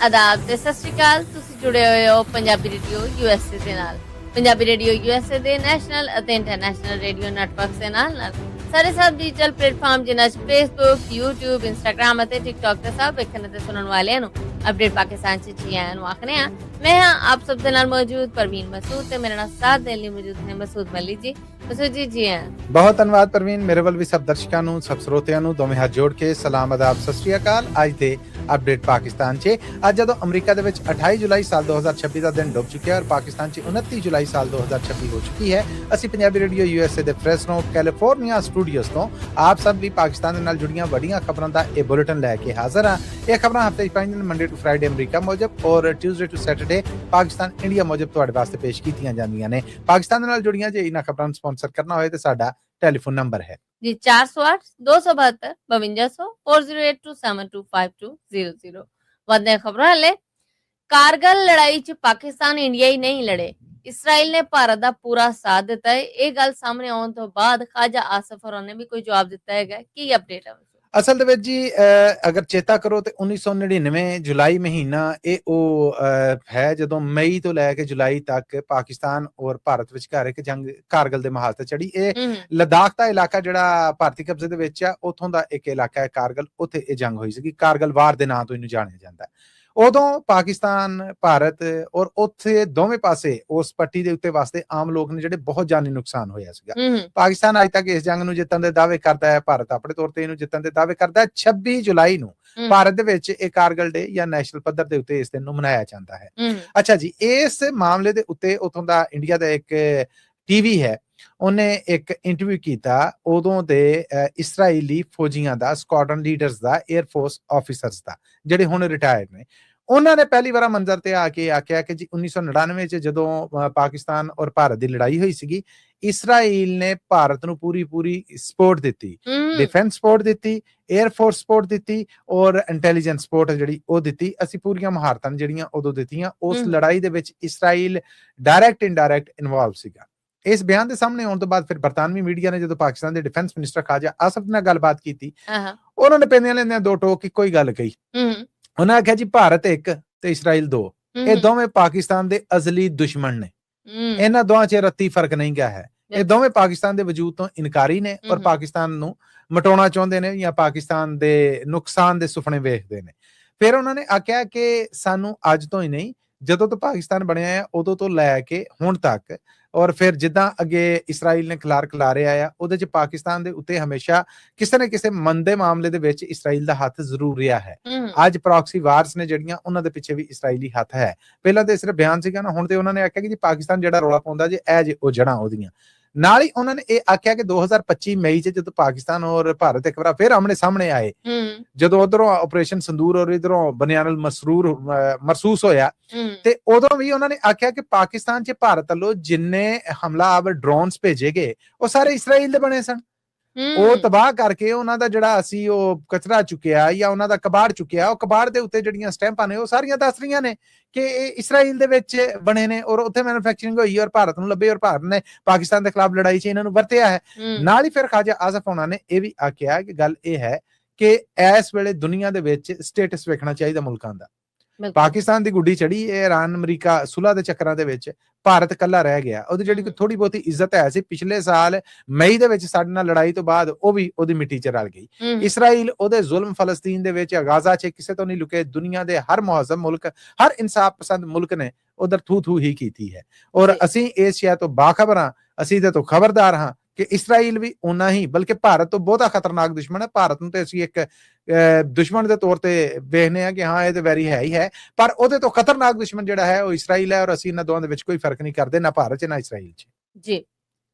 ਆਦਾਬ ਤੇ ਸਤਿ ਸ਼੍ਰੀ ਅਕਾਲ। ਤੁਸੀਂ ਜੁੜੇ ਹੋਏ ਹੋ ਪੰਜਾਬੀ ਰੇਡੀਓ USA ਦੇ ਨਾਲ। ਪੰਜਾਬੀ ਰੇਡੀਓ USA ਦੇ ਨੈਸ਼ਨਲ ਅਤੇ ਇੰਟਰਨੈਸ਼ਨਲ ਰੇਡੀਓ ਨੈਟਵਰਕਸ ਦੇ ਨਾਲ ਸਾਰੇ ਸਭ ਡਿਜੀਟਲ ਪਲੇਟਫਾਰਮ ਜਿਨ੍ਹਾਂ 'ਚ ਫੇਸਬੁੱਕ, YouTube, ਇੰਸਟਾਗ੍ਰਾਮ ਅਤੇ ਟਿਕਟੌਕ ਤੇ ਸਭ ਵੇਖਣ ਅਤੇ ਸੁਣਨ ਵਾਲਿਆਂ ਨੂੰ ਅਪਡੇਟ ਪਾਕਿਸਤਾਨ 'ਚ ਜੀ ਆਇਆਂ ਨੂੰ ਆਖਦੇ ਹਾਂ। ਮੈਂ ਹਾਂ ਆਪ ਸਭ ਦੇ ਨਾਲ ਮੌਜੂਦ ਪਰਵੀਨ ਮਸੂਦ ਤੇ ਮੇਰੇ ਨਾਲ ਸਾਥ ਦੇਣ ਲਈ ਮੌਜੂਦ ਹੈ ਮਸੂਦ ਮਲਿਕ ਜੀ। ਮਸੂਦ ਜੀ ਜੀ ਆਇਆਂ। ਬਹੁਤ ਧੰਨਵਾਦ ਪਰਵੀਨ। ਮੇਰੇ ਵੱਲ ਵੀ ਸਭ ਦਰਸ਼ਕਾਂ ਨੂੰ, ਸਭ ਸਰੋਤਿਆਂ ਨੂੰ ਦੋਵੇਂ ਹੱਥ ਜੋੜ ਕੇ ਸਲਾਮ ਆਦਾਬ ਸਤਿ ਸ਼੍ਰੀ ਅਕਾਲ। ਅੱਜ ਦੇ ਅਪਡੇਟ ਪਾਕਿਸਤਾਨ 'ਚ ਅੱਜ ਜਦੋਂ ਅਮਰੀਕਾ ਦੇ ਵਿੱਚ 28 ਜੁਲਾਈ ਸਾਲ 2026 ਦਾ ਦਿਨ ਡੁੱਬ ਚੁੱਕਿਆ ਔਰ ਪਾਕਿਸਤਾਨ 'ਚ 29 ਜੁਲਾਈ ਸਾਲ 2026 ਹੋ ਚੁੱਕੀ ਹੈ, ਅਸੀਂ ਪੰਜਾਬੀ ਰੇਡੀਓ USA ਦੇ ਫ੍ਰੈਸਨੋ ਕੈਲੀਫੋਰਨੀਆ ਸਟੂਡੀਓਜ਼ ਤੋਂ ਆਪ ਸਭ ਲਈ ਪਾਕਿਸਤਾਨ ਦੇ ਨਾਲ ਜੁੜੀਆਂ ਵੱਡੀਆਂ ਖਬਰਾਂ ਦਾ ਇਹ ਬੁਲੇਟਿਨ ਲੈ ਕੇ ਹਾਜ਼ਰ ਹਾਂ। ਇਹ ਖਬਰਾਂ ਹਫ਼ਤੇ 'ਚ 5 ਦਿਨ ਮੰਡੇ ਟੂ ਫਰਾਈਡੇ ਅਮਰੀਕਾ ਮੁਜਬ ਔਰ Tuesday to Saturday Pakistan India ਮੁਜਬ ਤੁਹਾਡੇ ਵਾਸਤੇ ਪੇਸ਼ ਕੀਤੀਆਂ ਜਾਂਦੀਆਂ ਨੇ। ਪਾਕਿਸਤਾਨ ਦੇ ਨਾਲ ਜੁੜੀਆਂ ਜੇ ਇਹਨਾਂ ਖਬਰਾਂ ਨੂੰ ਸਪਾਂਸਰ ਕਰਨਾ ਹੋਏ ਤੇ ਸਾਡਾ ਟੈਲੀਫੋਨ ਨੰਬਰ ਹੈ ਜੀ 408 272 5200 4082725200। ਵਧਦੇ ਖਬਰਾਂ ਹਲੇ ਕਾਰਗਲ ਲੜਾਈ 'ਚ ਪਾਕਿਸਤਾਨ ਇੰਡੀਆ ਹੀ ਨਹੀਂ ਲੜੇ, ਇਸਰਾਈਲ ਨੇ ਭਾਰਤ ਦਾ ਪੂਰਾ ਸਾਥ ਦਿੱਤਾ ਹੈ। ਇਹ ਗੱਲ ਸਾਹਮਣੇ ਆਉਣ ਤੋਂ ਬਾਅਦ ਖਾਜਾ ਆਸਫ ਹੋਰਾਂ ਨੇ ਵੀ ਕੋਈ ਜਵਾਬ ਦਿੱਤਾ ਹੈਗਾ। ਕੀ ਅਪਡੇਟ ਹੈ? ਅਸਲ ਦੇ ਵਿੱਚ ਜੀ ਅਗਰ ਚੇਤਾ ਕਰੋ ਤੇ 1999 ਜੁਲਾਈ ਮਹੀਨਾ ਇਹ ਉਹ ਹੈ ਜਦੋਂ ਮਈ ਤੋਂ ਲੈ ਕੇ ਜੁਲਾਈ ਤੱਕ ਪਾਕਿਸਤਾਨ ਔਰ ਭਾਰਤ ਵਿਚਕਾਰ ਇੱਕ ਜੰਗ ਕਾਰਗਲ ਦੇ ਮਹਾਲ ਤੇ ਚੜੀ। ਇਹ ਲਦਾਖ ਦਾ ਇਲਾਕਾ ਜਿਹੜਾ ਭਾਰਤੀ ਕਬਜ਼ੇ ਦੇ ਵਿੱਚ ਆ, ਉੱਥੋਂ ਦਾ ਇੱਕ ਇਲਾਕਾ ਹੈ ਕਾਰਗਲ, ਉੱਥੇ ਇਹ ਜੰਗ ਹੋਈ ਸੀਗੀ। ਕਾਰਗਲ ਵਾਰ ਦੇ ਨਾਂ ਤੋਂ ਇਹਨੂੰ ਜਾਣਿਆ ਜਾਂਦਾ। ਉਦੋਂ ਪਾਕਿਸਤਾਨ, ਭਾਰਤ ਔਰ ਉੱਥੇ ਦੋਵੇਂ ਪਾਸੇ ਉਸ ਪੱਟੀ ਦੇ ਉੱਤੇ ਵਾਸਤੇ ਆਮ ਲੋਕ ਨੇ ਜਿਹੜੇ ਬਹੁਤ ਜਾਨੀ ਨੁਕਸਾਨ ਹੋਇਆ ਸੀਗਾ। ਪਾਕਿਸਤਾਨ ਅੱਜ ਤੱਕ ਇਸ ਜੰਗ ਨੂੰ ਜਿੱਤਣ ਦੇ ਦਾਅਵੇ ਕਰਦਾ ਹੈ, ਭਾਰਤ ਆਪਣੇ ਤੌਰ ਤੇ ਇਹਨੂੰ ਜਿੱਤਣ ਦੇ ਦਾਅਵੇ ਕਰਦਾ ਹੈ। 26 ਜੁਲਾਈ ਨੂੰ ਭਾਰਤ ਦੇ ਵਿੱਚ ਇਹ ਕਾਰਗਲ ਡੇ ਜਾਂ ਨੈਸ਼ਨਲ ਪੱਧਰ ਦੇ ਉੱਤੇ ਇਸ ਦਿਨ ਨੂੰ ਮਨਾਇਆ ਜਾਂਦਾ ਹੈ। ਅੱਛਾ ਜੀ, ਇਸ ਮਾਮਲੇ ਦੇ ਉੱਤੇ ਉੱਥੋਂ ਦਾ ਇੰਡੀਆ ਦਾ ਇੱਕ ਟੀਵੀ ਹੈ, ਉਹਨੇ ਇੱਕ ਇੰਟਰਵਿਊ ਕੀਤਾ ਉਦੋਂ ਦੇ ਇਸਰਾਈਲੀ ਫੌਜੀਆਂ ਦਾ, ਸਕਾਡਰਨ ਲੀਡਰਸ ਦਾ, 에ਅਰ ਫੋਰਸ ਆਫੀਸਰਸ ਦਾ, ਜਿਹੜੇ ਹੁਣ ਰਿਟਾਇਰਡ ਨੇ। ਉਹਨਾਂ ਨੇ ਪਹਿਲੀ ਵਾਰ ਮੰਜ਼ਰ ਤੇ ਆ ਕੇ ਆਖਿਆ ਕਿ ਜੀ 1999 ਚ ਜਦੋਂ ਪਾਕਿਸਤਾਨ ਔਰ ਭਾਰਤ ਦੀ ਲੜਾਈ ਹੋਈ ਸੀਗੀ, ਇਸਰਾਈਲ ਨੇ ਭਾਰਤ ਨੂੰ ਪੂਰੀ ਸਪੋਰਟ ਦਿੱਤੀ, ਡਿਫੈਂਸ ਸਪੋਰਟ ਦਿੱਤੀ, 에ਅਰ ਫੋਰਸ ਸਪੋਰਟ ਦਿੱਤੀ ਔਰ ਇੰਟੈਲੀਜੈਂਸ ਸਪੋਰਟ ਜਿਹੜੀ ਉਹ ਦਿੱਤੀ। ਅਸੀਂ ਪੂਰੀਆਂ ਮਹਾਰਤਾਂ ਜਿਹੜੀਆਂ ਉਦੋਂ ਦਿੱਤੀਆਂ। ਉਸ ਲੜਾਈ ਦੇ ਵਿੱਚ ਇਸਰਾਈਲ ਡਾਇਰੈਕਟ ਇਨਡਾਇਰੈਕਟ ਇਨਵੋਲਵ ਸੀਗਾ। ਇਸ ਬਿਆਨ ਦੇ ਸਾਹਮਣੇ ਆਉਣ ਤੋਂ ਬਾਅਦ ਫਿਰ ਬਰਤਾਨਵੀ ਮੀਡੀਆ ਨੇ ਜਦੋਂ ਪਾਕਿਸਤਾਨ ਦੇ ਡਿਫੈਂਸ ਮਿਨਿਸਟਰ ਖਾਜਾ ਆਸਫ ਨਾਲ ਗੱਲਬਾਤ ਕੀਤੀ, ਉਹਨਾਂ ਨੇ ਪੈਂਦਿਆਂ ਲੈਂਦਿਆਂ ਦੋ ਟੋਕ ਇੱਕੋ ਹੀ ਗੱਲ ਕਹੀ। ਉਹਨਾਂ ਆਖਿਆ ਜੀ ਭਾਰਤ ਇੱਕ ਤੇ ਇਸਰਾਈਲ ਦੋ, ਇਹ ਦੋਵੇਂ ਪਾਕਿਸਤਾਨ ਦੇ ਅਜ਼ਲੀ ਦੁਸ਼ਮਣ ਨੇ, ਇਹਨਾਂ ਦੋਵਾਂ 'ਚ ਰੱਤੀ ਫਰਕ ਨਹੀਂ ਗਿਆ ਹੈ। ਇਹ ਦੋਵੇਂ ਪਾਕਿਸਤਾਨ ਦੇ ਵਜੂਦ ਤੋਂ ਇਨਕਾਰੀ ਨੇ ਔਰ ਪਾਕਿਸਤਾਨ ਨੂੰ ਮਟਾਉਣਾ ਚਾਹੁੰਦੇ ਨੇ ਜਾਂ ਪਾਕਿਸਤਾਨ ਦੇ ਨੁਕਸਾਨ ਦੇ ਸੁਪਨੇ ਵੇਖਦੇ ਨੇ। ਫਿਰ ਉਹਨਾਂ ਨੇ ਆਖਿਆ ਕਿ ਸਾਨੂੰ ਅੱਜ ਤੋਂ ਹੀ ਨਹੀਂ, ਜਦੋਂ ਤੋਂ ਪਾਕਿਸਤਾਨ ਬਣਿਆ ਆ ਉਦੋਂ ਤੋਂ ਲੈ ਕੇ ਹੁਣ ਤੱਕ ਔਰ ਫਿਰ ਜਿੱਦਾਂ ਅੱਗੇ ਇਸਰਾਈਲ ਨੇ ਖਿਲਾਰਿਆ ਆ, ਉਹਦੇ 'ਚ ਪਾਕਿਸਤਾਨ ਦੇ ਉੱਤੇ ਹਮੇਸ਼ਾ ਕਿਸੇ ਨਾ ਕਿਸੇ ਮੰਦੇ ਮਾਮਲੇ ਦੇ ਵਿੱਚ ਇਸਰਾਈਲ ਦਾ ਹੱਥ ਜ਼ਰੂਰ ਰਿਹਾ ਹੈ। ਅੱਜ ਪ੍ਰੌਕਸੀ ਵਾਰਸ ਨੇ ਜਿਹੜੀਆਂ, ਉਹਨਾਂ ਦੇ ਪਿੱਛੇ ਵੀ ਇਸਰਾਈਲੀ ਹੱਥ ਹੈ। ਪਹਿਲਾਂ ਤੇ ਸਿਰਫ ਬਿਆਨ ਸੀਗਾ ਨਾ, ਹੁਣ ਤੇ ਉਹਨਾਂ ਨੇ ਆਖਿਆ ਕਿ ਜੀ ਪਾਕਿਸਤਾਨ ਜਿਹੜਾ ਰੌਲਾ ਪਾਉਂਦਾ ਜੇ ਇਹ ਜੇ ਉਹ ਜੜ੍ਹਾਂ ਉਹਦੀਆਂ। ਨਾਲ ਹੀ ਉਹਨਾਂ ਨੇ ਇਹ ਆਖਿਆ ਕਿ 2025 ਮਈ 'ਚ ਜਦੋਂ ਪਾਕਿਸਤਾਨ ਔਰ ਭਾਰਤ ਇੱਕ ਵਾਰ ਫਿਰ ਆਮਣੇ ਸਾਹਮਣੇ ਆਏ, ਜਦੋਂ ਉਧਰੋਂ ਆਪਰੇਸ਼ਨ ਸੰਦੂਰ ਔਰ ਇਧਰੋਂ ਬਨਿਆਨਲ ਮਰਸੂਸ ਹੋਇਆ, ਤੇ ਉਦੋਂ ਵੀ ਉਹਨਾਂ ਨੇ ਆਖਿਆ ਕਿ ਪਾਕਿਸਤਾਨ 'ਚ ਭਾਰਤ ਵੱਲੋਂ ਜਿੰਨੇ ਹਮਲਾਵਰ ਡਰੋਨਸ ਭੇਜੇ ਗਏ ਉਹ ਸਾਰੇ ਇਸਰਾਈਲ ਦੇ ਬਣੇ ਸਨ। ਉਹ ਤਬਾਹ ਕਰਕੇ ਉਹਨਾਂ ਦਾ ਜਿਹੜਾ ਅਸੀਂ ਉਹ ਕਚਰਾ ਚੁੱਕਿਆ ਜਾਂ ਉਹਨਾਂ ਦਾ ਕਬਾੜ ਚੁੱਕਿਆ, ਉਹ ਕਬਾੜ ਦੇ ਉੱਤੇ ਜਿਹੜੀਆਂ ਸਟੈਂਪਾਂ ਨੇ ਉਹ ਸਾਰੀਆਂ ਦੱਸ ਰਹੀਆਂ ਨੇ ਕਿ ਇਹ ਇਸਰਾਈਲ ਦੇ ਵਿੱਚ ਬਣੇ ਨੇ ਔਰ ਉੱਥੇ ਮੈਨੂਫੈਕਚਰਿੰਗ ਹੋਈ ਔਰ ਭਾਰਤ ਨੂੰ ਲੱਭੇ ਔਰ ਭਾਰਤ ਨੇ ਪਾਕਿਸਤਾਨ ਦੇ ਖਿਲਾਫ ਲੜਾਈ 'ਚ ਇਹਨਾਂ ਨੂੰ ਵਰਤਿਆ ਹੈ। ਨਾਲ ਹੀ ਫਿਰ ਖਾਜਾ ਆਸਫ ਹੋਣਾ ਨੇ ਇਹ ਵੀ ਆਖਿਆ ਕਿ ਗੱਲ ਇਹ ਹੈ ਕਿ ਇਸ ਵੇਲੇ ਦੁਨੀਆ ਦੇ ਵਿੱਚ ਸਟੇਟਸ ਵੇਖਣਾ ਚਾਹੀਦਾ ਮੁਲਕਾਂ ਦਾ। ਪਾਕਿਸਤਾਨ ਦੀ ਗੁੱਡੀ ਚੜੀ, ਇਰਾਨ ਅਮਰੀਕਾ ਸੁਲ੍ਹਾ ਦੇ ਚੱਕਰਾਂ ਦੇ ਵਿੱਚ ਭਾਰਤ ਕੱਲਾ ਰਹਿ ਗਿਆ। ਉਹਦੀ ਜਿਹੜੀ ਥੋੜੀ ਬਹੁਤੀ ਇੱਜ਼ਤ ਹੈ ਸੀ, ਪਿਛਲੇ ਸਾਲ ਮਈ ਦੇ ਵਿੱਚ ਸਾਡੇ ਨਾਲ ਲੜਾਈ ਤੋਂ ਬਾਅਦ ਉਹ ਵੀ ਉਹਦੀ ਮਿੱਟੀ 'ਚ ਰਲ ਗਈ। ਇਸਰਾਈਲ ਉਹਦੇ ਜ਼ੁਲਮ ਫਲਸਤੀਨ ਦੇ ਵਿੱਚ, ਗਾਜ਼ਾ 'ਚ ਕਿਸੇ ਤੋਂ ਨਹੀਂ ਲੁਕੇ। ਦੁਨੀਆ ਦੇ ਹਰ ਮੁਹੱਜ਼ਮ ਮੁਲਕ, ਹਰ ਇਨਸਾਫ ਪਸੰਦ ਮੁਲਕ ਨੇ ਉਧਰ ਥੂ ਹੀ ਕੀਤੀ ਹੈ ਔਰ ਅਸੀਂ ਇਸ ਸ਼ੈ ਤੋਂ ਬਾਖਬਰ ਹਾਂ, ਅਸੀਂ ਇਹਦੇ ਤੋਂ ਖਬਰਦਾਰ ਹਾਂ ਕਿ ਇਸਰਾਈਲ ਵੀ ਉਨਾ ਹੀ, ਬਲਕਿ ਭਾਰਤ ਤੋਂ ਬਹੁਤਾ ਖਤਰਨਾਕ ਦੁਸ਼ਮਣ ਹੈ। ਭਾਰਤ ਨੂੰ ਤੇ ਅਸੀਂ ਇੱਕ ਦੁਸ਼ਮਣ ਦੇ ਤੌਰ ਤੇ ਵੇਖਦੇ ਹਾਂ ਕਿ ਹਾਂ ਇਹ ਤੇ ਵੈਰੀ ਹੈ ਹੀ ਹੈ, ਪਰ ਉਹਦੇ ਤੋਂ ਖਤਰਨਾਕ ਦੁਸ਼ਮਣ ਜਿਹੜਾ ਹੈ ਉਹ ਇਸਰਾਈਲ ਹੈ ਔਰ ਅਸੀਂ ਇਹਨਾਂ ਦੋਵਾਂ ਦੇ ਵਿੱਚ ਕੋਈ ਫਰਕ ਨਹੀਂ ਕਰਦੇ, ਨਾ ਭਾਰਤ 'ਚ ਨਾ ਇਸਰਾਈਲ 'ਚ। ਜੀ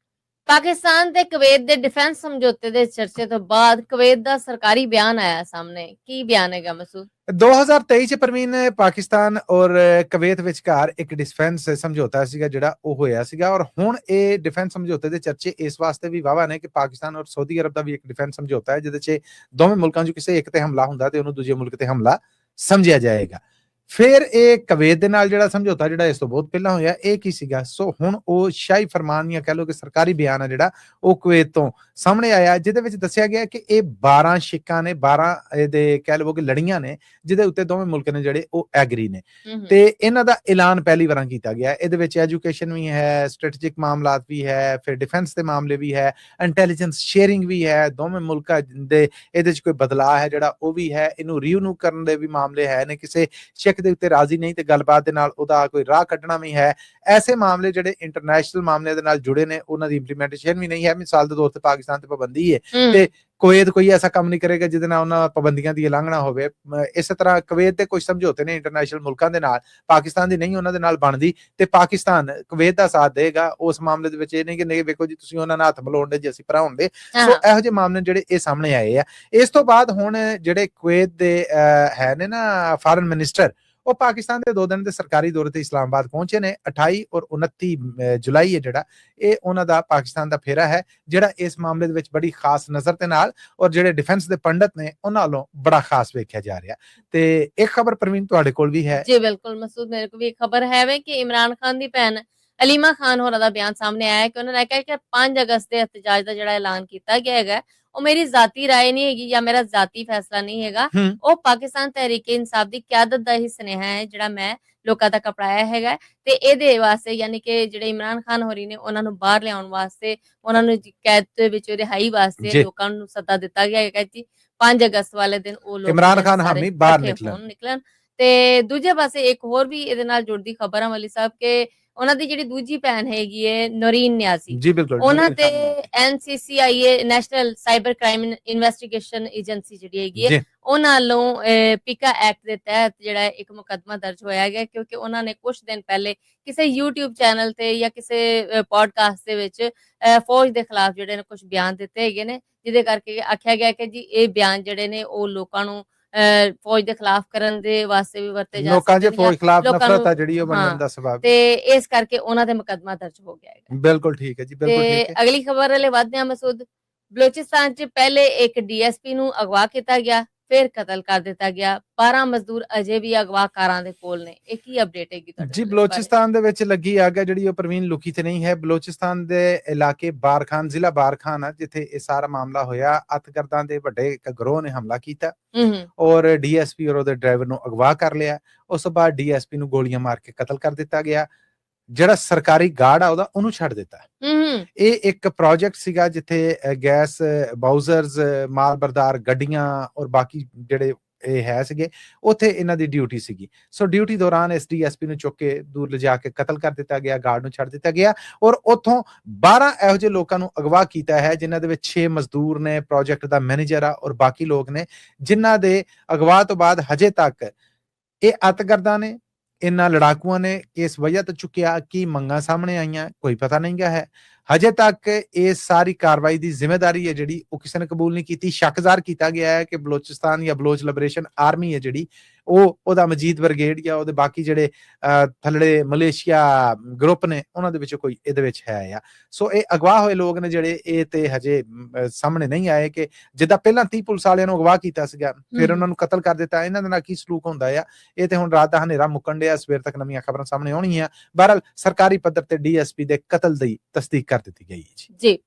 ਪਾਕਿਸਤਾਨ ਤੇ ਕੁਵੈਤ ਦੇ ਡਿਫੈਂਸ ਸਮਝੌਤੇ ਦੇ ਚਰਚੇ ਤੋਂ ਬਾਅਦ ਕੁਵੈਤ ਦਾ ਸਰਕਾਰੀ ਬਿਆਨ ਆਇਆ ਸਾਹਮਣੇ। ਕੀ ਬਿਆਨ ਹੈਗਾ ਮਸੂਦ? 2023 ਚ ਪਰਵੀਨ ਪਾਕਿਸਤਾਨ ਔਰ ਕੁਵੈਤ ਵਿਚਕਾਰ ਇੱਕ ਡਿਫੈਂਸ ਸਮਝੌਤਾ ਸੀਗਾ ਜਿਹੜਾ ਉਹ ਹੋਇਆ ਸੀਗਾ ਔਰ ਹੁਣ ਇਹ ਡਿਫੈਂਸ ਸਮਝੌਤੇ ਦੇ ਚਰਚੇ ਇਸ ਵਾਸਤੇ ਵੀ ਵਾਵਾ ਨੇ ਕਿ ਪਾਕਿਸਤਾਨ ਔਰ ਸਾਊਦੀ ਅਰਬ ਦਾ ਵੀ ਇੱਕ ਡਿਫੈਂਸ ਸਮਝੌਤਾ ਹੈ ਜਿਹਦੇ 'ਚ ਦੋਵੇਂ ਮੁਲਕਾਂ 'ਚ ਕਿਸੇ ਇੱਕ ਤੇ ਹਮਲਾ ਹੁੰਦਾ ਤੇ ਉਹਨੂੰ ਦੂਜੇ ਮੁਲਕ ਤੇ ਹਮਲਾ ਸਮਝਿਆ ਜਾਏਗਾ। ਫਿਰ ਇਹ ਕੁਵੈਤ ਦੇ ਨਾਲ ਜਿਹੜਾ ਸਮਝੌਤਾ ਜਿਹੜਾ ਇਸ ਤੋਂ ਬਹੁਤ ਪਹਿਲਾਂ ਹੋਇਆ, ਇਹ ਕੀ ਸੀਗਾ? ਸੋ ਹੁਣ ਉਹ ਸ਼ਾਹੀ ਫਰਮਾਨ ਜਾਂ ਕਹਿ ਲਓ ਕਿ ਸਰਕਾਰੀ ਬਿਆਨ ਹੈ ਜਿਹੜਾ ਉਹ ਕੁਵੈਤ ਤੋਂ ਸਾਹਮਣੇ ਆਇਆ, ਜਿਹਦੇ ਵਿੱਚ ਦੱਸਿਆ ਗਿਆ ਕਿ ਇਹ 12 ਸ਼ਿੱਕਾਂ ਨੇ, 12 ਇਹਦੇ ਕਹਿ ਲਵੋ ਕਿ ਲੜੀਆਂ ਨੇ, ਜਿਹਦੇ ਉੱਤੇ ਦੋਵੇਂ ਮੁਲਕ ਨੇ ਜਿਹੜੇ ਉਹ ਐਗਰੀ ਨੇ, ਤੇ ਇਹਨਾਂ ਦਾ ਐਲਾਨ ਪਹਿਲੀ ਵਾਰਾਂ ਕੀਤਾ ਗਿਆ। ਇਹਦੇ ਵਿੱਚ ਐਜੂਕੇਸ਼ਨ ਵੀ ਹੈ, ਸਟ੍ਰੈਟੇਜਿਕ ਮਾਮਲਾਤ ਵੀ ਹੈ, ਫਿਰ ਡਿਫੈਂਸ ਦੇ ਮਾਮਲੇ ਵੀ ਹੈ, ਇੰਟੈਲੀਜੈਂਸ ਸ਼ੇਅਰਿੰਗ ਵੀ ਹੈ, ਦੋਵੇਂ ਮੁਲਕਾਂ ਦੇ ਇਹਦੇ 'ਚ ਕੋਈ ਬਦਲਾਅ ਹੈ ਜਿਹੜਾ ਉਹ ਵੀ ਹੈ, ਇਹਨੂੰ ਰੀਨਿਊ ਕਰਨ ਦੇ ਵੀ ਮਾਮਲੇ ਹੈ ਨੇ, ਕਿਸੇ ਸ਼ਿੱਕ ਦੇ ਉੱਤੇ ਰਾਜ਼ੀ ਨਹੀਂ ਤੇ ਗੱਲਬਾਤ ਦੇ ਨਾਲ ਉਹਦਾ ਕੋਈ ਰਾਹ ਕੱਢਣਾ ਵੀ ਹੈ। ਐਸੇ ਮਾਮਲੇ ਜਿਹੜੇ ਇੰਟਰਨੈਸ਼ਨਲ ਮਾਮਲਿਆਂ ਦੇ ਨਾਲ ਜੁੜੇ ਨੇ, ਉਹਨਾਂ ਦੀ ਇੰਪਲੀਮੈਂਟੇਸ਼ਨ ਵੀ ਨਹੀਂ ਹੈ। ਮਿਸਾਲ ਦੇ ਤੌਰ ਤੇ ਪਾਕਿਸਤਾਨ ਤੇ ਪਾਬੰਦੀ ਹੈ ਤੇ ਕੁਵੈਤ ਕੋਈ ਐਸਾ ਕੰਮ ਨਹੀਂ ਕਰੇਗਾ ਜਿਹਦੇ ਨਾਲ ਉਹਨਾਂ ਪਾਬੰਦੀਆਂ ਦੀ ਉਲੰਘਣਾ ਹੋਵੇ। ਇਸੇ ਤਰ੍ਹਾਂ ਕੁਵੈਤ ਦੇ ਕੁਝ ਸਮਝੌਤੇ ਨੇ ਇੰਟਰਨੈਸ਼ਨਲ ਮੁਲਕਾਂ ਦੇ ਨਾਲ, ਪਾਕਿਸਤਾਨ ਦੀ ਨਹੀਂ ਉਹਨਾਂ ਦੇ ਨਾਲ ਬਣਦੀ, ਤੇ ਪਾਕਿਸਤਾਨ ਕੁਵੈਤ ਦਾ ਸਾਥ ਦੇਗਾ ਉਸ ਮਾਮਲੇ ਦੇ ਵਿੱਚ। ਇਹ ਨਹੀਂ ਕਿ ਵੇਖੋ ਜੀ ਤੁਸੀਂ ਉਹਨਾਂ ਨਾਲ ਹੱਥ ਮਿਲਾਉਣ ਦੇ, ਜੇ ਅਸੀਂ ਭਰਾ ਹੁੰਦੇ। ਸੋ ਇਹੋ ਜਿਹੇ ਮਾਮਲੇ ਜਿਹੜੇ ਇਹ ਸਾਹਮਣੇ ਆਏ ਆ। ਇਸ ਤੋਂ ਬਾਅਦ ਹੁਣ ਜਿਹੜੇ ਕੁਵੈਤ ਦੇ ਹੈ ਨੇ ਨਾ ਫਾਰਨ ਮਿਨਿਸਟਰ, ਉਹ ਪਾਕਿਸਤਾਨ ਦੇ 2 ਦਿਨ ਦੇ ਸਰਕਾਰੀ ਦੌਰੇ ਤੇ ਇਸਲਾਮਾਬਾਦ ਪਹੁੰਚੇ ਨੇ। 28 ਔਰ 29 ਜੁਲਾਈ ਹੈ ਜਿਹੜਾ ਇਹ ਉਹਨਾਂ ਦਾ ਪਾਕਿਸਤਾਨ ਦਾ ਫੇਰਾ ਹੈ, ਜਿਹੜਾ ਇਸ ਮਾਮਲੇ ਦੇ ਵਿੱਚ ਬੜੀ ਖਾਸ ਨਜ਼ਰ ਦੇ ਨਾਲ ਔਰ ਜਿਹੜੇ ਡਿਫੈਂਸ ਦੇ ਪੰਡਤ ਨੇ ਉਹਨਾਂ ਵੱਲੋਂ ਬੜਾ ਖਾਸ ਵੇਖਿਆ ਜਾ ਰਿਹਾ। ਤੇ ਇੱਕ ਖਬਰ ਪ੍ਰਵੀਨ ਤੁਹਾਡੇ ਕੋਲ ਵੀ ਹੈ। ਜੀ ਬਿਲकुल मसूद, मेरे को भी एक खबर है वे कि इमरान खान ਦੀ ਭੈਣ ਅਲੀਮਾ ਖਾਨ ਹੋਰਾਂ ਦਾ ਬਿਆਨ ਸਾਹਮਣੇ ਆਇਆ ਕਿ ਉਹਨਾਂ ਨੇ ਕਿਹਾ ਕਿ 5 ਅਗਸਤ ਦੇ ਇhtਜਾਜ ਦਾ ਜਿਹੜਾ ਐਲਾਨ ਕੀਤਾ ਗਿਆ ਹੈਗਾ ਉਹ ਮੇਰੀ ਜ਼ਾਤੀ ਰਾਏ ਨਹੀਂ ਹੈਗੀ ਜਾਂ ਮੇਰਾ ਜ਼ਾਤੀ ਫੈਸਲਾ ਨਹੀਂ ਹੈਗਾ, ਉਹ ਪਾਕਿਸਤਾਨ ਤਹਿਰੀਕ ਇਨਸਾਫ ਦੀ ਕਿਆਦਤ ਦਾ ਹੀ ਸੁਨੇਹਾ ਹੈ ਜਿਹੜਾ ਮੈਂ ਲੋਕਾਂ ਤੱਕ ਅਪਣਾਇਆ ਹੈਗਾ। ਤੇ ਇਹਦੇ ਵਾਸਤੇ ਯਾਨੀ ਕਿ ਜਿਹੜੇ ਇਮਰਾਨ ਖਾਨ ਹੋਰੀ ਨੇ ਉਹਨਾਂ ਨੂੰ ਬਾਹਰ ਲਿਆਉਣ ਵਾਸਤੇ, ਉਹਨਾਂ ਨੂੰ ਕੈਦ ਦੇ ਵਿੱਚੋਂ ਰਿਹਾਈ ਵਾਸਤੇ ਲੋਕਾਂ ਨੂੰ ਸੱਦਾ ਦਿੱਤਾ ਗਿਆ ਹੈ ਕਿ 5 ਅਗਸਤ ਵਾਲੇ ਦਿਨ ਉਹ ਲੋਕ ਇਮਰਾਨ ਖਾਨ ਹਾਮੀ ਬਾਹਰ ਨਿਕਲਣ। ਤੇ ਦੂਜੇ ਪਾਸੇ ਇੱਕ ਹੋਰ ਵੀ ਇਹਦੇ ਨਾਲ ਜੁੜਦੀ ਖਬਰ ਹੈ ਮਲੀ ਸਾਹਿਬ ਕਿ ਉਹਨਾਂ ਦੀ ਜਿਹੜੀ ਦੂਜੀ ਭੈਣ ਹੈਗੀ ਹੈ ਨੌਰੀਨ ਨਿਆਜ਼ੀ, ਜੀ ਬਿਲਕੁਲ, ਉਹਨਾਂ ਤੇ NCCIA national cyber crime investigation agency ਜਿਹੜੀ ਹੈਗੀ ਹੈ ਉਹਨਾਂ ਵੱਲੋਂ ਪੀਕਾ ਐਕਟ ਦੇ ਤਹਿਤ ਜਿਹੜਾ ਇੱਕ ਮੁਕੱਦਮਾ ਦਰਜ ਹੋਇਆ ਗਿਆ, ਕਿਉਂਕਿ ਉਹਨਾਂ ਨੇ ਕੁਝ ਦਿਨ ਪਹਿਲੇ ਕਿਸੇ YouTube ਚੈਨਲ ਤੇ ਜਾਂ ਕਿਸੇ ਪੋਡਕਾਸਟ ਦੇ ਵਿੱਚ ਫੌਜ ਦੇ ਖਿਲਾਫ ਜਿਹੜੇ ਨੇ ਕੁਝ ਬਿਆਨ ਦਿੱਤੇ ਹੈਗੇ ਨੇ, ਜਿਹਦੇ ਕਰਕੇ ਆਖਿਆ ਗਿਆ ਕਿ ਜੀ ਇਹ ਬਿਆਨ ਜਿਹੜੇ ਨੇ ਉਹ ਲੋਕਾਂ ਨੂੰ ਫੌਜ ਦੇ ਖਿਲਾਫ ਕਰਨ ਦੇ ਵਾਸਤੇ ਵੀ ਵਰਤੇ ਜਾ ਲੋਕਾਂ ਦੇ ਫੌਜ ਖਿਲਾਫ ਨਫ਼ਰਤ ਹੈ ਜਿਹੜੀ ਉਹ ਬਣਨ ਦਾ ਸਬਬ, ਤੇ ਇਸ ਕਰਕੇ ਉਹਨਾਂ ਦੇ ਮੁਕੱਦਮਾ ਦਰਜ ਹੋ ਗਿਆ ਹੈ। ਬਿਲਕੁਲ ਠੀਕ ਹੈ ਜੀ, ਬਿਲਕੁਲ ਠੀਕ ਹੈ। ਅਗਲੀ ਖਬਰ ਵਾਲੇ ਵਧਦੇ ਹਾਂ ਮਸੂਦ। ਬਲੋਚਿਸਤਾਨ 'ਚ ਪਹਿਲੇ ਇੱਕ DSP ਨੂੰ ਅਗਵਾ ਕੀਤਾ ਗਿਆ, ਫਿਰ ਕਤਲ ਕਰ ਦਿੱਤਾ ਗਿਆ। 12 ਮਜ਼ਦੂਰ ਅਜੇ ਵੀ ਅਗਵਾਕਾਰਾਂ ਦੇ ਕੋਲ ਨੇ। ਇਹ ਕੀ ਅਪਡੇਟ ਹੈਗੀ ਤੁਹਾਡੇ ਜੀ? ਬਲੋਚਿਸਤਾਨ ਦੇ ਵਿੱਚ ਲੱਗੀ ਅੱਗ ਹੈ ਜਿਹੜੀ ਉਹ ਪ੍ਰਵੀਨ ਲੁਕੀ ਤੇ ਨਹੀਂ ਹੈ। ਬਲੋਚਿਸਤਾਨ ਦੇ ਇਲਾਕੇ ਬਾਰਖਾਨ, ਜ਼ਿਲ੍ਹਾ ਬਾਰਖਾਨ ਆ, ਜਿੱਥੇ ਇਹ ਸਾਰਾ ਮਾਮਲਾ ਹੋਇਆ। ਅਤਗਰਦਾਂ ਦੇ ਵੱਡੇ ਇੱਕ ਗਰੋਹ ਨੇ ਹਮਲਾ ਕੀਤਾ ਔਰ DSP ਔਰ ਉਹਦੇ ਡਰਾਈਵਰ ਨੂੰ ਅਗਵਾ ਕਰ ਲਿਆ। ਉਸ ਤੋਂ ਬਾਅਦ DSP ਨੂੰ ਗੋਲੀਆਂ ਮਾਰ ਕੇ ਕਤਲ ਕਰ ਦਿੱਤਾ ਗਿਆ। ਜਿਹੜਾ ਸਰਕਾਰੀ ਗਾਰਡ ਆ ਉਹਨੂੰ ਛੱਡ ਦਿੱਤਾ। ਇਹ ਇੱਕ ਪ੍ਰੋਜੈਕਟ ਸੀਗਾ ਜਿੱਥੇ ਗੈਸ ਬਾਊਜ਼ਰਸ, ਮਾਲ ਬਰਦਾਰ ਗੱਡੀਆਂ ਔਰ ਬਾਕੀ ਜਿਹੜੇ ਇਹ ਹੈ ਸੀਗੇ, ਉੱਥੇ ਇਹਨਾਂ ਦੀ ਡਿਊਟੀ ਸੀਗੀ। ਸੋ ਡਿਊਟੀ ਦੌਰਾਨ ਇਸ DSP ਨੂੰ ਚੁੱਕ ਕੇ ਦੂਰ ਲਿਜਾ ਕੇ ਕਤਲ ਕਰ ਦਿੱਤਾ ਗਿਆ, ਗਾਰਡ ਨੂੰ ਛੱਡ ਦਿੱਤਾ ਗਿਆ ਔਰ ਉੱਥੋਂ 12 ਇਹੋ ਜਿਹੇ ਲੋਕਾਂ ਨੂੰ ਅਗਵਾ ਕੀਤਾ ਹੈ, ਜਿਨ੍ਹਾਂ ਦੇ ਵਿੱਚ 6 ਮਜ਼ਦੂਰ ਨੇ, ਪ੍ਰੋਜੈਕਟ ਦਾ ਮੈਨੇਜਰ ਆ ਔਰ ਬਾਕੀ ਲੋਕ ਨੇ, ਜਿਨ੍ਹਾਂ ਦੇ ਅਗਵਾ ਤੋਂ ਬਾਅਦ ਹਜੇ ਤੱਕ ਇਹ ਅਤਗਰਦਾਂ ਨੇ, ਇਹਨਾਂ ਲੜਾਕੂਆਂ ਨੇ ਕਿਸ ਵਜ੍ਹਾ ਤੋਂ ਚੁੱਕਿਆ, ਕੀ ਮੰਗਾਂ ਸਾਹਮਣੇ ਆਈਆਂ, ਕੋਈ ਪਤਾ ਨਹੀਂ ਗਿਆ ਹੈ। ਹਜੇ ਤੱਕ ਇਸ ਸਾਰੀ ਕਾਰਵਾਈ ਦੀ ਜ਼ਿੰਮੇਵਾਰੀ ਹੈ ਜਿਹੜੀ ਉਹ ਕਿਸੇ ਨੇ ਕਬੂਲ ਨਹੀਂ ਕੀਤੀ। ਸ਼ੱਕ ਜ਼ਾਹਰ ਕੀਤਾ ਗਿਆ ਹੈ ਕਿ ਬਲੋਚਿਸਤਾਨ ਜਾਂ ਬਲੋਚ ਲਿਬਰੇਸ਼ਨ ਆਰਮੀ ਹੈ ਜਿਹੜੀ ਉਹਦਾ ਮਜੀਦ ਬ੍ਰਿਗੇਡ ਜਾਂ ਉਹਦੇ ਬਾਕੀ ਜਿਹੜੇ ਥੱਲੜੇ ਮਲੇਸ਼ੀਆ ਗਰੁੱਪ ਨੇ ਉਹਨਾਂ ਦੇ ਵਿੱਚੋਂ ਕੋਈ ਇਹਦੇ ਵਿੱਚ ਹੈ ਆ। ਸੋ ਇਹ ਅਗਵਾ ਹੋਏ ਲੋਕ ਨੇ ਜਿਹੜੇ ਇਹ ਤੇ ਹਜੇ ਸਾਹਮਣੇ ਨਹੀਂ ਆਏ ਕਿ ਜਿੱਦਾਂ ਪਹਿਲਾਂ 30 ਪੁਲਿਸ ਵਾਲਿਆਂ ਨੂੰ ਅਗਵਾ ਕੀਤਾ ਸੀਗਾ, ਫਿਰ ਉਹਨਾਂ ਨੂੰ ਕਤਲ ਕਰ ਦਿੱਤਾ। ਇਹਨਾਂ ਦੇ ਨਾਲ ਕੀ ਸਲੂਕ ਹੁੰਦਾ ਆ, ਇਹ ਤੇ ਹੁਣ ਰਾਤ ਦਾ ਹਨੇਰਾ ਮੁੱਕਣ ਡਿਆ, ਸਵੇਰ ਤੱਕ ਨਵੀਆਂ ਖਬਰਾਂ ਸਾਹਮਣੇ ਆਉਣਗੀਆਂ। ਬਹਰਹਾਲ ਸਰਕਾਰੀ ਪੱਧਰ ਤੇ DSP ਦੇ ਕਤਲ ਦੀ ਤਸਦੀਕ ਕਰ ਦਿੱਤੀ ਗਈ ਹੈ ਜੀ।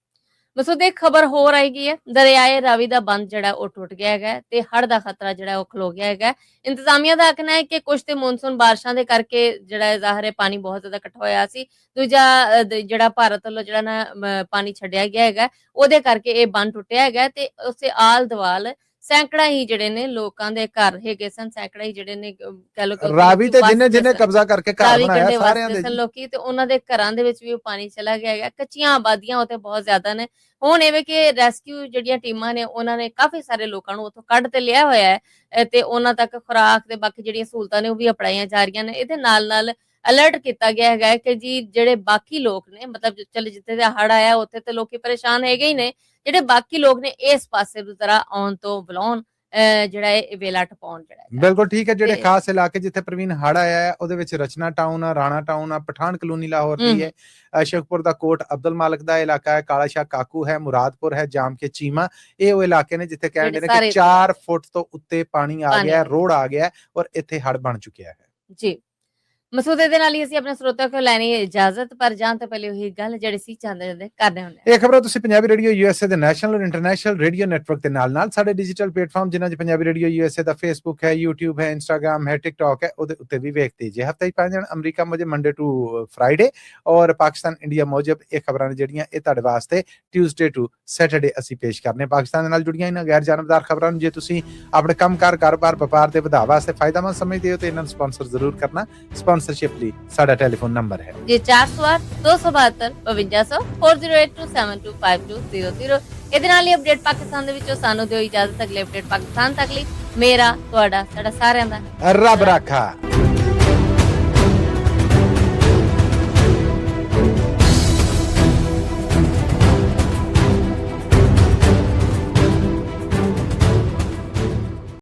ਮਸੂਦ ਇੱਕ ਖਬਰ ਹੋਰ ਆਏਗੀ ਹੈ, ਦਰਿਆਏ ਰਾਵੀ ਦਾ ਬੰਦ ਜਿਹੜਾ ਉਹ ਟੁੱਟ ਗਿਆ ਹੈਗਾ ਤੇ ਹੜ੍ਹ ਦਾ ਖਤਰਾ ਜਿਹੜਾ ਉਹ ਖਲੋ ਗਿਆ ਹੈਗਾ। ਇੰਤਜ਼ਾਮੀਆ ਦਾ ਆਖਣਾ ਹੈ ਕਿ ਕੁਝ ਤੇ ਮੌਨਸੂਨ ਬਾਰਿਸ਼ਾਂ ਦੇ ਕਰਕੇ ਜਿਹੜਾ ਜ਼ਾਹਰ ਹੈ ਪਾਣੀ ਬਹੁਤ ਜ਼ਿਆਦਾ ਇਕੱਠਾ ਹੋਇਆ ਸੀ। ਦੂਜਾ ਜਿਹੜਾ ਭਾਰਤ ਵੱਲੋਂ ਜਿਹੜਾ ਨਾ ਪਾਣੀ ਛੱਡਿਆ ਗਿਆ ਹੈਗਾ ਉਹਦੇ ਕਰਕੇ ਇਹ ਬੰਦ ਟੁੱਟਿਆ ਹੈਗਾ ਤੇ ਉਸੇ ਆਲ ਦਵਾਲ ਸੈਂਕੜਾ ਹੀ ਜਿਹੜੇ ਨੇ ਲੋਕਾਂ ਦੇ ਘਰ ਹੈਗੇ ਸਨ, ਸੈਂਕੜਾ ਹੀ ਜਿਹੜੇ ਨੇ ਕਹਿ ਲੋ ਰਾਵੀ ਤੇ ਜਿੰਨੇ ਕਬਜ਼ਾ ਕਰਕੇ ਘਰ ਬਣਾਇਆ ਸਾਰਿਆਂ ਦੇ ਲੋਕੀ, ਤੇ ਉਹਨਾਂ ਦੇ ਘਰਾਂ ਦੇ ਵਿੱਚ ਵੀ ਉਹ ਪਾਣੀ ਚਲਾ ਗਿਆ ਹੈਗਾ। ਕੱਚੀਆਂ ਆਬਾਦੀਆਂ ਉੱਥੇ ਬਹੁਤ ਜ਼ਿਆਦਾ ਨੇ। ਹੁਣ ਐਵੇਂ ਕਿ ਰੈਸਕਿਊ ਜਿਹੜੀਆਂ ਟੀਮਾਂ ਨੇ ਉਹਨਾਂ ਨੇ ਕਾਫੀ ਸਾਰੇ ਲੋਕਾਂ ਨੂੰ ਉੱਥੋਂ ਕੱਢ ਤੇ ਲਿਆ ਹੋਇਆ ਹੈ ਤੇ ਉਹਨਾਂ ਤੱਕ ਖੁਰਾਕ ਤੇ ਬਾਕੀ ਜਿਹੜੀਆਂ ਸਹੂਲਤਾਂ ਨੇ ਉਹ ਵੀ ਅਪਣਾਈਆਂ ਜਾ ਰਹੀਆਂ ਨੇ। ਇਹਦੇ ਨਾਲ ਅਲਰਟ ਕੀਤਾ ਗਿਆ ਹੈਗਾ ਕਿ ਜੀ ਜਿਹੜੇ ਬਾਕੀ ਲੋਕ ਨੇ, ਮਤਲਬ ਚਲ ਜਿੱਥੇ ਦਾ ਹੜ੍ਹ ਆਇਆ ਉੱਥੇ ਤੇ ਲੋਕੀ ਪਰੇਸ਼ਾਨ ਹੈਗੇ ਹੀ ਨੇ, ਜਿਹੜੇ ਬਾਕੀ ਲੋਕ ਨੇ ਇਸ ਪਾਸੇ ਨੂੰ ਜ਼ਰਾ ਆਉਣ ਤੋਂ ਬੁਲਾਉਣ, ਜਿਹੜਾ ਇਹ ਵੇਲਾ ਟਪਾਉਣ ਜਿਹੜਾ। ਬਿਲਕੁਲ ਠੀਕ ਹੈ। ਜਿਹੜੇ ਖਾਸ ਇਲਾਕੇ ਜਿੱਥੇ ਪ੍ਰਵੀਨ ਹੜ੍ਹ ਆਇਆ ਹੈ ਉਹਦੇ ਵਿੱਚ ਰਚਨਾ ਟਾਊਨ ਆ, ਰਾਣਾ ਟਾਊਨ ਆ, ਪਠਾਨ ਕਲੋਨੀ ਲਾਹੌਰ ਦੀ ਹੈ, ਸ਼ੇਖਪੁਰ ਦਾ ਕੋਟ ਅਬਦੁਲ ਮਾਲਕ ਦਾ ਇਲਾਕਾ ਹੈ, ਕਾਲਾ ਸ਼ਾਹ ਕਾਕੂ ਹੈ, ਮੁਰਾਦਪੁਰ ਹੈ, ਜਾਮ ਕੇ ਚੀਮਾ। ਇਹ ਉਹ ਇਲਾਕੇ ਨੇ ਜਿੱਥੇ ਕਹਿੰਦੇ ਨੇ ਕਿ 4 ਫੁੱਟ ਤੋਂ ਉੱਤੇ ਪਾਣੀ ਆ ਗਿਆ, ਰੋਡ ਆ ਗਿਆ ਔਰ ਇੱਥੇ ਹੜ੍ਹ ਬਣ ਚੁੱਕਿਆ ਹੈ ਜੀ। ਮਸੂਦੇ ਦੇ ਨਾਲ ਹੀ ਅਸੀਂ ਆਪਣੇ ਸਰੋਤਿਆਂ ਕੋਲ ਲੈਣੀ ਹੈ ਇਜਾਜ਼ਤ, ਪਰ ਜਾਣ ਤੋਂ ਪਹਿਲੇ ਉਹੀ ਗੱਲ ਜਿਹੜੀ ਸੀ ਚਾਹੁੰਦੇ ਹੁੰਦੇ ਕਰਦੇ ਹੁੰਦੇ ਇਹ ਖਬਰਾਂ ਤੁਸੀਂ ਪੰਜਾਬੀ ਰੇਡੀਓ ਯੂਐਸਏ ਦੇ ਨੈਸ਼ਨਲ ਔਰ ਇੰਟਰਨੈਸ਼ਨਲ ਰੇਡੀਓ ਨੈਟਵਰਕ ਦੇ ਨਾਲ ਸਾਡੇ ਡਿਜੀਟਲ ਪਲੇਟਫਾਰਮ ਜਿਨ੍ਹਾਂ 'ਚ ਪੰਜਾਬੀ ਰੇਡੀਓ ਯੂਐਸਏ ਦਾ ਫੇਸਬੁੱਕ ਹੈ, YouTube ਹੈ, ਇੰਸਟਾਗ੍ਰਾਮ ਹੈ, ਟਿਕਟੌਕ ਹੈ, ਉਹਦੇ ਉੱਤੇ ਵੀ ਵੇਖਦੇ ਜੇ ਹਫਤੇ ਹੀ 5 ਦਿਨ ਅਮਰੀਕਾ ਮੁਝੇ ਮੰਡੇ ਟੂ ਫਰਾਈਡੇ ਔਰ ਪਾਕਿਸਤਾਨ ਇੰਡੀਆ ਮੁਜਬ ਇਹ ਖਬਰਾਂ ਨੇ ਜਿਹੜੀਆਂ ਇਹ ਤੁਹਾਡੇ ਵਾਸਤੇ ਟਿਊਜ਼ਡੇ ਟੂ ਸੈਟਰਡੇ ਅਸੀਂ ਪੇਸ਼ ਕਰਨੇ ਪਾਕਿਸਤਾਨ ਦੇ ਨਾਲ ਜੁੜੀਆਂ ਇਹਨਾਂ ਗੈਰ ਜਾਨਬਦਾਰ ਖਬਰਾਂ ਨੂੰ ਜੇ ਤੁਸੀਂ ਆਪਣੇ ਕੰਮਕਾਰ ਕਾਰੋਬਾਰ ਵਪਾਰ ਦੇ ਵਧਾਅ ਵਾਸਤੇ ਫਾਇਦਾਮੰਦ ਸਮਝਦੇ ਹੋ ਤੇ ਇਹਨਾਂ ਨੂੰ ਸਪਾਂਸਰ ਜ਼ਰੂਰ ਕਰਨਾ। ਸਪਾਂਸਰਸ਼ਿਪ ਲਈ ਸਾਡਾ ਟੈਲੀਫੋਨ ਨੰਬਰ ਹੈ ਜੀ 408 272 5200 4082725200। ਇਹਦੇ ਨਾਲ ਹੀ ਅਪਡੇਟ ਪਾਕਿਸਤਾਨ ਦੇ ਵਿੱਚੋਂ ਸਾਨੂੰ ਦਿਓ ਇਜਾਜ਼ਤ। ਅਗਲੇ ਅਪਡੇਟ ਪਾਕਿਸਤਾਨ ਤੱਕ ਲਈ ਮੇਰਾ ਤੁਹਾਡਾ ਸਾਡਾ ਸਾਰਿਆਂ ਦਾ ਰੱਬ ਰਾਖਾ।